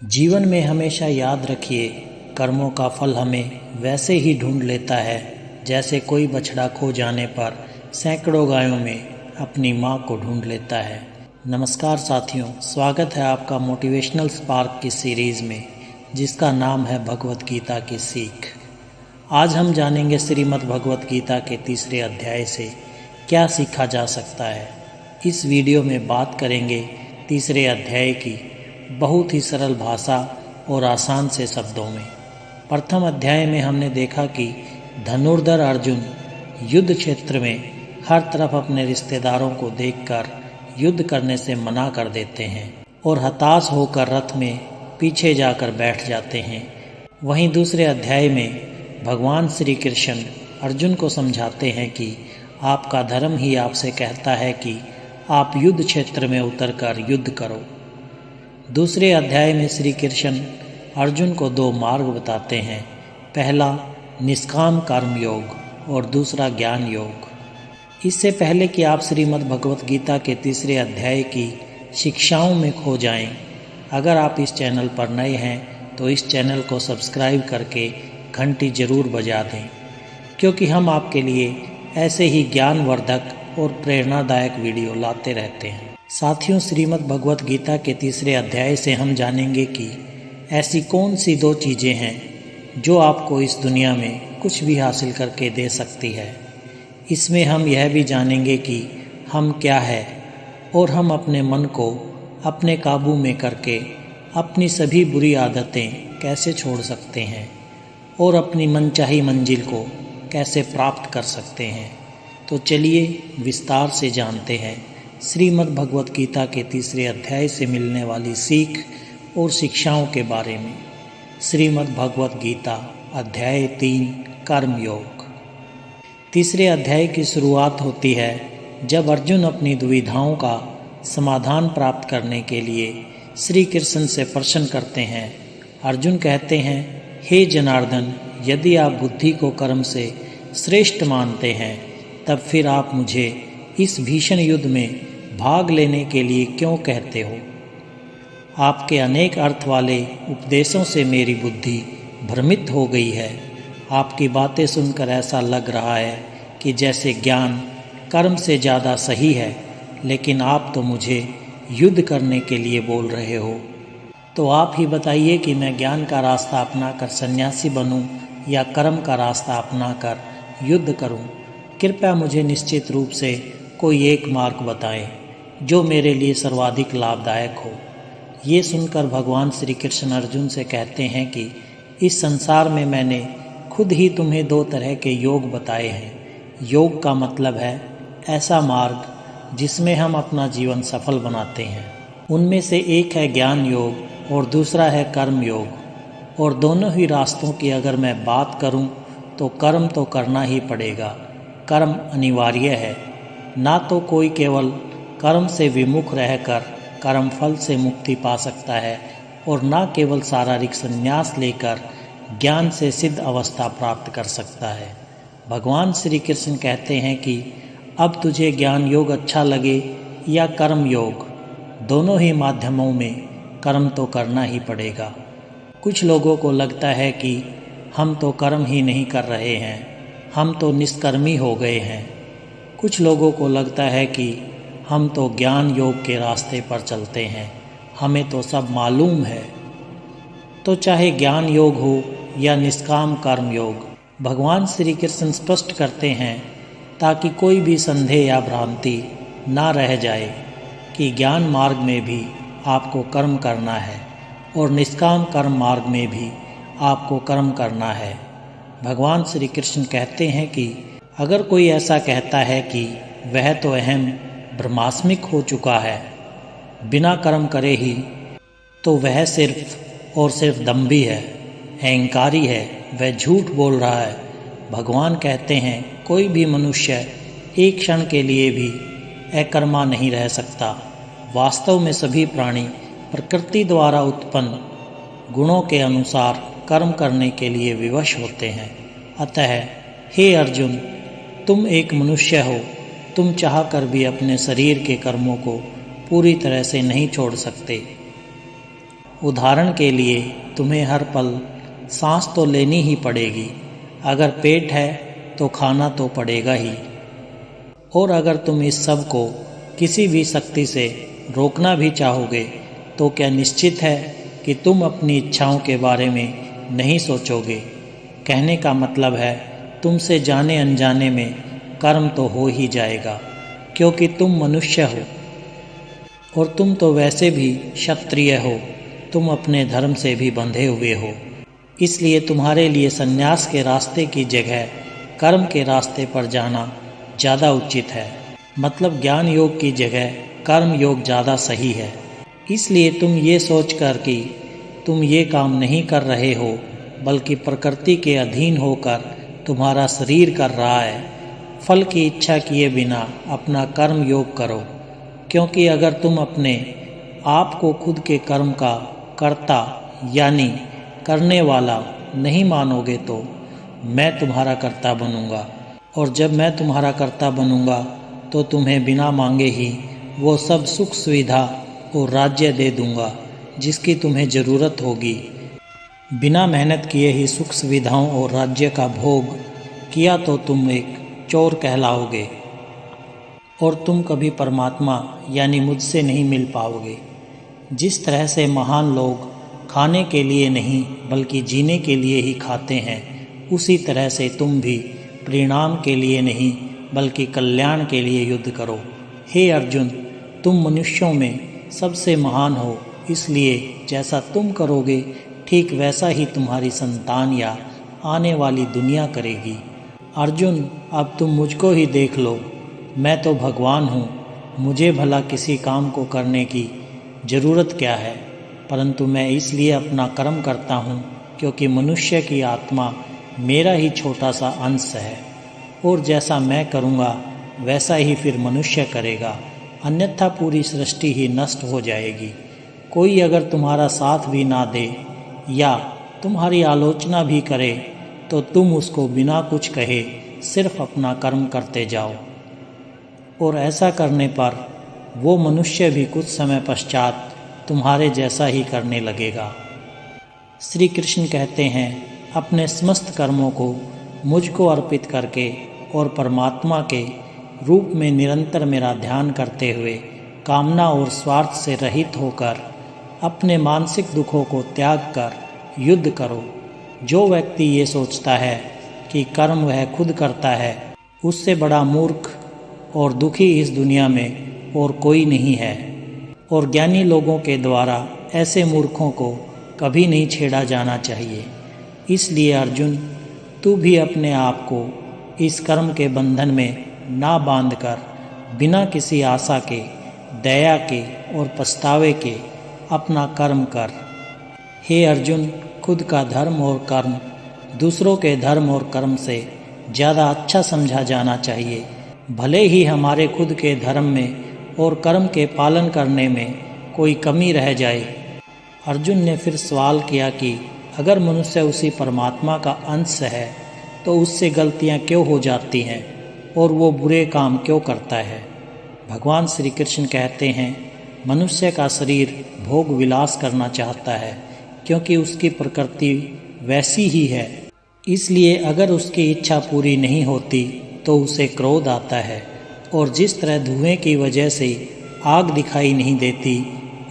जीवन में हमेशा याद रखिए, कर्मों का फल हमें वैसे ही ढूंढ लेता है जैसे कोई बछड़ा खो जाने पर सैकड़ों गायों में अपनी माँ को ढूंढ लेता है। नमस्कार साथियों, स्वागत है आपका मोटिवेशनल स्पार्क की सीरीज़ में जिसका नाम है भगवत गीता की सीख। आज हम जानेंगे श्रीमद् भगवत गीता के तीसरे अध्याय से क्या सीखा जा सकता है। इस वीडियो में बात करेंगे तीसरे अध्याय की बहुत ही सरल भाषा और आसान से शब्दों में। प्रथम अध्याय में हमने देखा कि धनुर्धर अर्जुन युद्ध क्षेत्र में हर तरफ अपने रिश्तेदारों को देखकर युद्ध करने से मना कर देते हैं और हताश होकर रथ में पीछे जाकर बैठ जाते हैं। वहीं दूसरे अध्याय में भगवान श्री कृष्ण अर्जुन को समझाते हैं कि आपका धर्म ही आपसे कहता है कि आप युद्ध क्षेत्र में उतरकर युद्ध करो। दूसरे अध्याय में श्री कृष्ण अर्जुन को दो मार्ग बताते हैं, पहला निष्काम कर्म योग और दूसरा ज्ञान योग। इससे पहले कि आप श्रीमद् भगवत गीता के तीसरे अध्याय की शिक्षाओं में खो जाएं, अगर आप इस चैनल पर नए हैं तो इस चैनल को सब्सक्राइब करके घंटी जरूर बजा दें, क्योंकि हम आपके लिए ऐसे ही ज्ञानवर्धक और प्रेरणादायक वीडियो लाते रहते हैं। साथियों, श्रीमद् भगवत गीता के तीसरे अध्याय से हम जानेंगे कि ऐसी कौन सी दो चीज़ें हैं जो आपको इस दुनिया में कुछ भी हासिल करके दे सकती है। इसमें हम यह भी जानेंगे कि हम क्या है और हम अपने मन को अपने काबू में करके अपनी सभी बुरी आदतें कैसे छोड़ सकते हैं और अपनी मनचाही मंजिल को कैसे प्राप्त कर सकते हैं। तो चलिए विस्तार से जानते हैं श्रीमद् भगवत गीता के तीसरे अध्याय से मिलने वाली सीख और शिक्षाओं के बारे में। श्रीमद् भगवत गीता अध्याय 3 कर्मयोग। तीसरे अध्याय की शुरुआत होती है जब अर्जुन अपनी दुविधाओं का समाधान प्राप्त करने के लिए श्री कृष्ण से प्रश्न करते हैं। अर्जुन कहते हैं, हे जनार्दन, यदि आप बुद्धि को कर्म से श्रेष्ठ मानते हैं तब फिर आप मुझे इस भीषण युद्ध में भाग लेने के लिए क्यों कहते हो। आपके अनेक अर्थ वाले उपदेशों से मेरी बुद्धि भ्रमित हो गई है। आपकी बातें सुनकर ऐसा लग रहा है कि जैसे ज्ञान कर्म से ज़्यादा सही है, लेकिन आप तो मुझे युद्ध करने के लिए बोल रहे हो। तो आप ही बताइए कि मैं ज्ञान का रास्ता अपनाकर सन्यासी बनूं या कर्म का रास्ता अपनाकर युद्ध करूं। कृपया मुझे निश्चित रूप से कोई एक मार्ग बताएं जो मेरे लिए सर्वाधिक लाभदायक हो। ये सुनकर भगवान श्री कृष्ण अर्जुन से कहते हैं कि इस संसार में मैंने खुद ही तुम्हें दो तरह के योग बताए हैं। योग का मतलब है ऐसा मार्ग जिसमें हम अपना जीवन सफल बनाते हैं। उनमें से एक है ज्ञान योग और दूसरा है कर्म योग। और दोनों ही रास्तों की अगर मैं बात करूं तो कर्म तो करना ही पड़ेगा। कर्म अनिवार्य है। ना तो कोई केवल कर्म से विमुख रहकर कर्म फल से मुक्ति पा सकता है और ना केवल शारीरिक संन्यास लेकर ज्ञान से सिद्ध अवस्था प्राप्त कर सकता है। भगवान श्री कृष्ण कहते हैं कि अब तुझे ज्ञान योग अच्छा लगे या कर्म योग, दोनों ही माध्यमों में कर्म तो करना ही पड़ेगा। कुछ लोगों को लगता है कि हम तो कर्म ही नहीं कर रहे हैं, हम तो निष्कर्मी हो गए हैं। कुछ लोगों को लगता है कि हम तो ज्ञान योग के रास्ते पर चलते हैं, हमें तो सब मालूम है। तो चाहे ज्ञान योग हो या निष्काम कर्म योग, भगवान श्री कृष्ण स्पष्ट करते हैं ताकि कोई भी संदेह या भ्रांति ना रह जाए कि ज्ञान मार्ग में भी आपको कर्म करना है और निष्काम कर्म मार्ग में भी आपको कर्म करना है। भगवान श्री कृष्ण कहते हैं कि अगर कोई ऐसा कहता है कि वह तो अहम ब्रह्मास्मिक हो चुका है बिना कर्म करे ही, तो वह सिर्फ और सिर्फ दम्भी है, अहंकारी है, वह झूठ बोल रहा है। भगवान कहते हैं कोई भी मनुष्य एक क्षण के लिए भी अकर्मा नहीं रह सकता। वास्तव में सभी प्राणी प्रकृति द्वारा उत्पन्न गुणों के अनुसार कर्म करने के लिए विवश होते हैं। अतः हे अर्जुन, तुम एक मनुष्य हो, तुम चाहकर भी अपने शरीर के कर्मों को पूरी तरह से नहीं छोड़ सकते उदाहरण के लिए तुम्हें हर पल सांस तो लेनी ही पड़ेगी। अगर पेट है तो खाना तो पड़ेगा ही। और अगर तुम इस सब को किसी भी शक्ति से रोकना भी चाहोगे तो क्या निश्चित है कि तुम अपनी इच्छाओं के बारे में नहीं सोचोगे? कहने का मतलब है तुमसे जाने अनजाने में कर्म तो हो ही जाएगा, क्योंकि तुम मनुष्य हो और तुम तो वैसे भी क्षत्रिय हो। तुम अपने धर्म से भी बंधे हुए हो, इसलिए तुम्हारे लिए संन्यास के रास्ते की जगह कर्म के रास्ते पर जाना ज़्यादा उचित है। मतलब ज्ञान योग की जगह कर्म योग ज़्यादा सही है। इसलिए तुम ये सोचकर कि तुम ये काम नहीं कर रहे हो, बल्कि प्रकृति के अधीन होकर तुम्हारा शरीर कर रहा है, फल की इच्छा किए बिना अपना कर्म योग करो। क्योंकि अगर तुम अपने आप को खुद के कर्म का कर्ता यानी करने वाला नहीं मानोगे तो मैं तुम्हारा कर्ता बनूंगा, और जब मैं तुम्हारा कर्ता बनूंगा तो तुम्हें बिना मांगे ही वो सब सुख सुविधा और राज्य दे दूंगा जिसकी तुम्हें ज़रूरत होगी। बिना मेहनत किए ही सुख सुविधाओं और राज्य का भोग किया तो तुम एक चोर कहलाओगे और तुम कभी परमात्मा यानी मुझसे नहीं मिल पाओगे। जिस तरह से महान लोग खाने के लिए नहीं बल्कि जीने के लिए ही खाते हैं, उसी तरह से तुम भी परिणाम के लिए नहीं बल्कि कल्याण के लिए युद्ध करो। हे अर्जुन, तुम मनुष्यों में सबसे महान हो, इसलिए जैसा तुम करोगे ठीक वैसा ही तुम्हारी संतान या आने वाली दुनिया करेगी। अर्जुन, अब तुम मुझको ही देख लो, मैं तो भगवान हूँ। मुझे भला किसी काम को करने की ज़रूरत क्या है, परंतु मैं इसलिए अपना कर्म करता हूँ क्योंकि मनुष्य की आत्मा मेरा ही छोटा सा अंश है, और जैसा मैं करूँगा वैसा ही फिर मनुष्य करेगा, अन्यथा पूरी सृष्टि ही नष्ट हो जाएगी। कोई अगर तुम्हारा साथ भी ना दे या तुम्हारी आलोचना भी करे तो तुम उसको बिना कुछ कहे सिर्फ अपना कर्म करते जाओ, और ऐसा करने पर वो मनुष्य भी कुछ समय पश्चात तुम्हारे जैसा ही करने लगेगा। श्री कृष्ण कहते हैं, अपने समस्त कर्मों को मुझको अर्पित करके और परमात्मा के रूप में निरंतर मेरा ध्यान करते हुए कामना और स्वार्थ से रहित होकर अपने मानसिक दुखों को त्याग कर युद्ध करो। जो व्यक्ति ये सोचता है कि कर्म वह खुद करता है, उससे बड़ा मूर्ख और दुखी इस दुनिया में और कोई नहीं है, और ज्ञानी लोगों के द्वारा ऐसे मूर्खों को कभी नहीं छेड़ा जाना चाहिए। इसलिए अर्जुन, तू भी अपने आप को इस कर्म के बंधन में ना बांधकर बिना किसी आशा के, दया के और पछतावे के अपना कर्म कर। हे अर्जुन, खुद का धर्म और कर्म दूसरों के धर्म और कर्म से ज़्यादा अच्छा समझा जाना चाहिए। भले ही हमारे खुद के धर्म में और कर्म के पालन करने में कोई कमी रह जाए। अर्जुन ने फिर सवाल किया कि अगर मनुष्य उसी परमात्मा का अंश है तो उससे गलतियां क्यों हो जाती हैं और वो बुरे काम क्यों करता है? भगवान श्री कृष्ण कहते हैं, मनुष्य का शरीर भोग विलास करना चाहता है क्योंकि उसकी प्रकृति वैसी ही है। इसलिए अगर उसकी इच्छा पूरी नहीं होती तो उसे क्रोध आता है, और जिस तरह धुएं की वजह से आग दिखाई नहीं देती,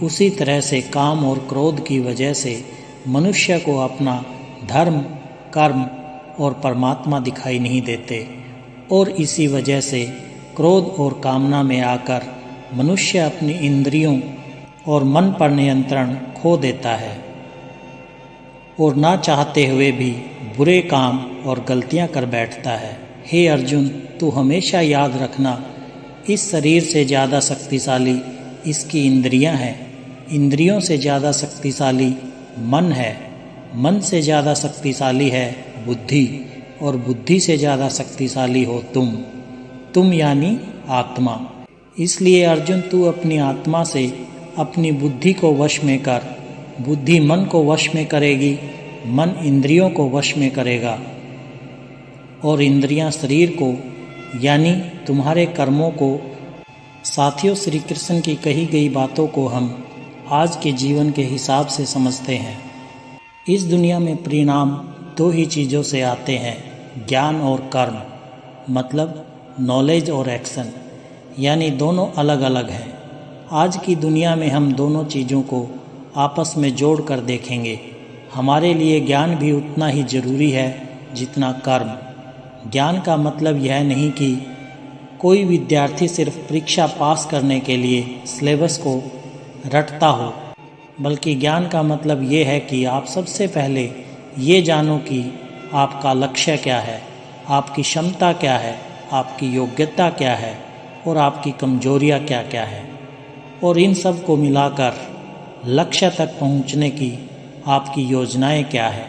उसी तरह से काम और क्रोध की वजह से मनुष्य को अपना धर्म, कर्म और परमात्मा दिखाई नहीं देते, और इसी वजह से क्रोध और कामना में आकर मनुष्य अपनी इंद्रियों और मन पर नियंत्रण खो देता है और ना चाहते हुए भी बुरे काम और गलतियां कर बैठता है। हे अर्जुन, तू हमेशा याद रखना, इस शरीर से ज़्यादा शक्तिशाली इसकी इंद्रियां हैं, इंद्रियों से ज़्यादा शक्तिशाली मन है, मन से ज़्यादा शक्तिशाली है बुद्धि, और बुद्धि से ज़्यादा शक्तिशाली हो तुम यानी आत्मा। इसलिए अर्जुन, तू अपनी आत्मा से अपनी बुद्धि को वश में कर। बुद्धि मन को वश में करेगी, मन इंद्रियों को वश में करेगा, और इंद्रियां शरीर को यानी तुम्हारे कर्मों को। साथियों, श्री कृष्ण की कही गई बातों को हम आज के जीवन के हिसाब से समझते हैं। इस दुनिया में परिणाम दो ही चीज़ों से आते हैं, ज्ञान और कर्म, मतलब नॉलेज और एक्शन, यानी दोनों अलग अलग हैं। आज की दुनिया में हम दोनों चीज़ों को आपस में जोड़ कर देखेंगे। हमारे लिए ज्ञान भी उतना ही ज़रूरी है जितना कर्म। ज्ञान का मतलब यह नहीं कि कोई विद्यार्थी सिर्फ परीक्षा पास करने के लिए सिलेबस को रटता हो, बल्कि ज्ञान का मतलब ये है कि आप सबसे पहले ये जानो कि आपका लक्ष्य क्या है, आपकी क्षमता क्या है, आपकी योग्यता क्या है और आपकी कमजोरियाँ क्या क्या है, और इन सब को मिलाकर लक्ष्य तक पहुँचने की आपकी योजनाएं क्या है।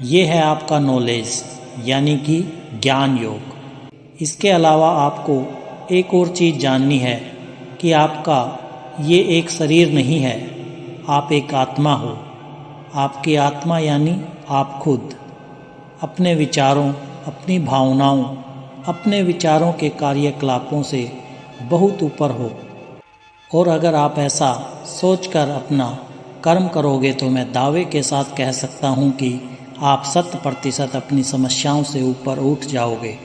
ये है आपका नॉलेज, यानी कि ज्ञान योग। इसके अलावा आपको एक और चीज़ जाननी है कि आपका ये एक शरीर नहीं है, आप एक आत्मा हो। आपकी आत्मा यानी आप खुद अपने विचारों, अपनी भावनाओं, अपने विचारों के कार्यकलापों से बहुत ऊपर हो। और अगर आप ऐसा सोचकर अपना कर्म करोगे तो मैं दावे के साथ कह सकता हूँ कि आप 100% अपनी समस्याओं से ऊपर उठ जाओगे।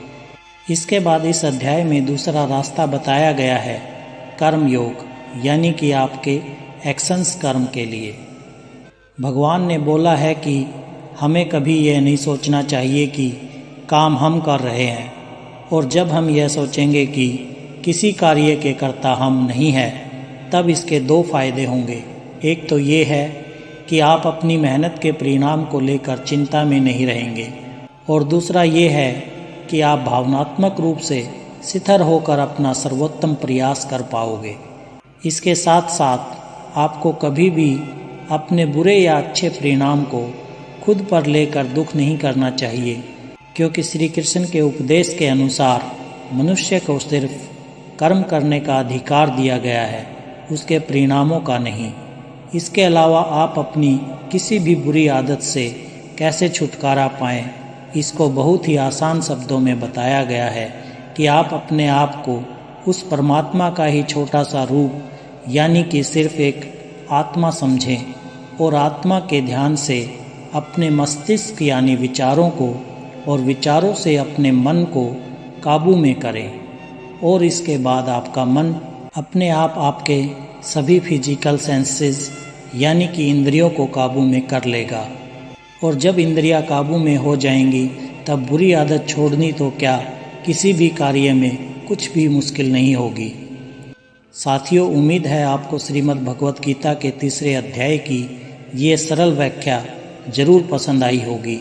इसके बाद इस अध्याय में दूसरा रास्ता बताया गया है, कर्म योग, यानी कि आपके एक्शंस कर्म के लिए। भगवान ने बोला है कि हमें कभी यह नहीं सोचना चाहिए कि काम हम कर रहे हैं, और जब हम यह सोचेंगे कि किसी कार्य के कर्ता हम नहीं हैं, तब इसके दो फायदे होंगे। एक तो ये है कि आप अपनी मेहनत के परिणाम को लेकर चिंता में नहीं रहेंगे, और दूसरा ये है कि आप भावनात्मक रूप से स्थिर होकर अपना सर्वोत्तम प्रयास कर पाओगे। इसके साथ साथ आपको कभी भी अपने बुरे या अच्छे परिणाम को खुद पर लेकर दुख नहीं करना चाहिए, क्योंकि श्री कृष्ण के उपदेश के अनुसार मनुष्य को सिर्फ कर्म करने का अधिकार दिया गया है, उसके परिणामों का नहीं। इसके अलावा आप अपनी किसी भी बुरी आदत से कैसे छुटकारा पाएं, इसको बहुत ही आसान शब्दों में बताया गया है कि आप अपने आप को उस परमात्मा का ही छोटा सा रूप, यानी कि सिर्फ एक आत्मा समझें, और आत्मा के ध्यान से अपने मस्तिष्क यानी विचारों को, और विचारों से अपने मन को काबू में करें। और इसके बाद आपका मन अपने आप आपके सभी फिजिकल सेंसेस यानी कि इंद्रियों को काबू में कर लेगा, और जब इंद्रियां काबू में हो जाएंगी तब बुरी आदत छोड़नी तो क्या, किसी भी कार्य में कुछ भी मुश्किल नहीं होगी। साथियों, उम्मीद है आपको श्रीमद् भगवत गीता के 3 अध्याय की ये सरल व्याख्या जरूर पसंद आई होगी,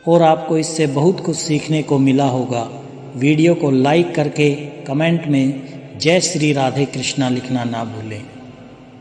और आपको इससे बहुत कुछ सीखने को मिला होगा। वीडियो को लाइक करके कमेंट में जय श्री राधे कृष्णा लिखना ना भूलें।